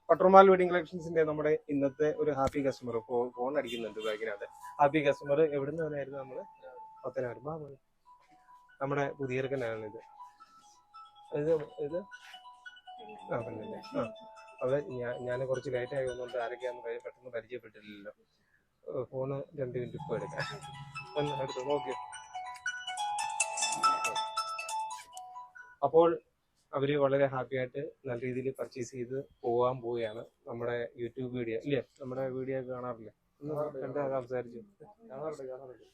പട്രോമാൽ wedding കളക്ഷൻസിന്റെ നമ്മുടെ ഇന്നത്തെ ഒരു ഹാപ്പി കസ്റ്റമർ ഫോൺ അടിക്കുന്നുണ്ട് ബാഗിനകത്ത്. ഹാപ്പി കസ്റ്റമർ എവിടുന്ന് വരായിരുന്നു? നമ്മള് പത്തനാപുരം നമ്മുടെ പുതിയർക്കനാണ് ഇത്. ഇത് ആ പറഞ്ഞില്ലേ? അവിടെ ഞാൻ കുറച്ച് ലേറ്റ് ആയി വന്നുകൊണ്ട് ആരൊക്കെയാന്ന് പെട്ടെന്ന് പരിചയപ്പെട്ടില്ലല്ലോ. ഫോണ് 2 മിനിറ്റ് ഇപ്പോൾ എടുക്കാം. എടുത്തു നോക്കിയോ? അപ്പോൾ അവര് വളരെ ഹാപ്പി ആയിട്ട് നല്ല രീതിയിൽ പർച്ചേസ് ചെയ്ത് പോവുകയാണ്. നമ്മുടെ യൂട്യൂബ് വീഡിയോ ഇല്ലേ? നമ്മുടെ വീഡിയോ കാണാറില്ലേ? കണ്ടാ സംസാരിച്ചു.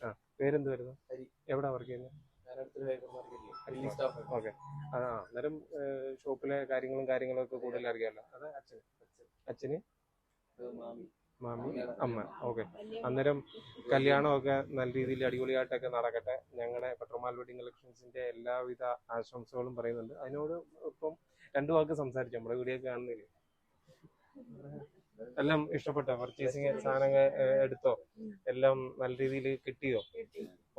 ആ, പേരെന്തുവായിരുന്നു? എവിടെ വർക്ക് ചെയ്യുന്നത്? ഓക്കെ. അന്നേരം ഷോപ്പിലെ കാര്യങ്ങളും ഒക്കെ കൂടുതൽ അറിയാമല്ലോ. അത് അച്ഛന് മാമി അമ്മ. ഓക്കെ. അന്നേരം കല്യാണമൊക്കെ നല്ല രീതിയിൽ അടിപൊളിയായിട്ടൊക്കെ നടക്കട്ടെ. ഞങ്ങളുടെ പട്രോമാൽ വെഡിങ് കളക്ഷൻസിന്റെ എല്ലാവിധ ആശംസകളും പറയുന്നുണ്ട്. അതിനോട് ഇപ്പം 2 വാക്ക് സംസാരിച്ചു. നമ്മുടെ വീഡിയോ കാണുന്നില്ലേ? എല്ലാം ഇഷ്ടപ്പെട്ടോ? പർച്ചേസിങ് സാധനങ്ങൾ എടുത്തോ? എല്ലാം നല്ല രീതിയിൽ കിട്ടിയോ?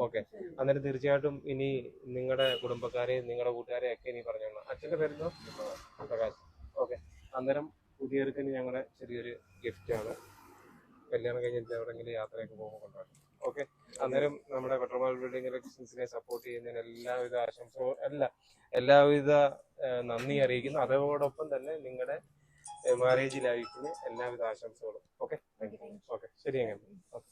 ഓക്കെ. അന്നേരം തീർച്ചയായിട്ടും ഇനി നിങ്ങളുടെ കുടുംബക്കാരെയും നിങ്ങളുടെ കൂട്ടുകാരെയും ഒക്കെ ഇനി പറഞ്ഞോളാം. അച്ഛൻ്റെ പേരെന്തോ? പ്രകാശ്. ഓക്കെ. അന്നേരം പുതിയവർക്കിന് ഞങ്ങളുടെ ചെറിയൊരു ഗിഫ്റ്റാണ്. കല്യാണം കഴിഞ്ഞിട്ട് എവിടെയെങ്കിലും യാത്രയൊക്കെ പോകുമ്പോൾ കൊണ്ടുപോകാം. ഓക്കെ. അന്നേരം നമ്മുടെ പട്രോമാൽ വെഡിങ് കളക്ഷൻസിനെ സപ്പോർട്ട് ചെയ്യുന്നതിന് എല്ലാവിധ ആശംസകളും എല്ലാവിധ നന്ദി അറിയിക്കുന്നു. അതോടൊപ്പം തന്നെ നിങ്ങളുടെ മാരേജ് ലൈഫിന് എല്ലാവിധ ആശംസകളും. ഓക്കെ. ഓക്കെ, ശരി. അങ്ങനെ ഓക്കെ.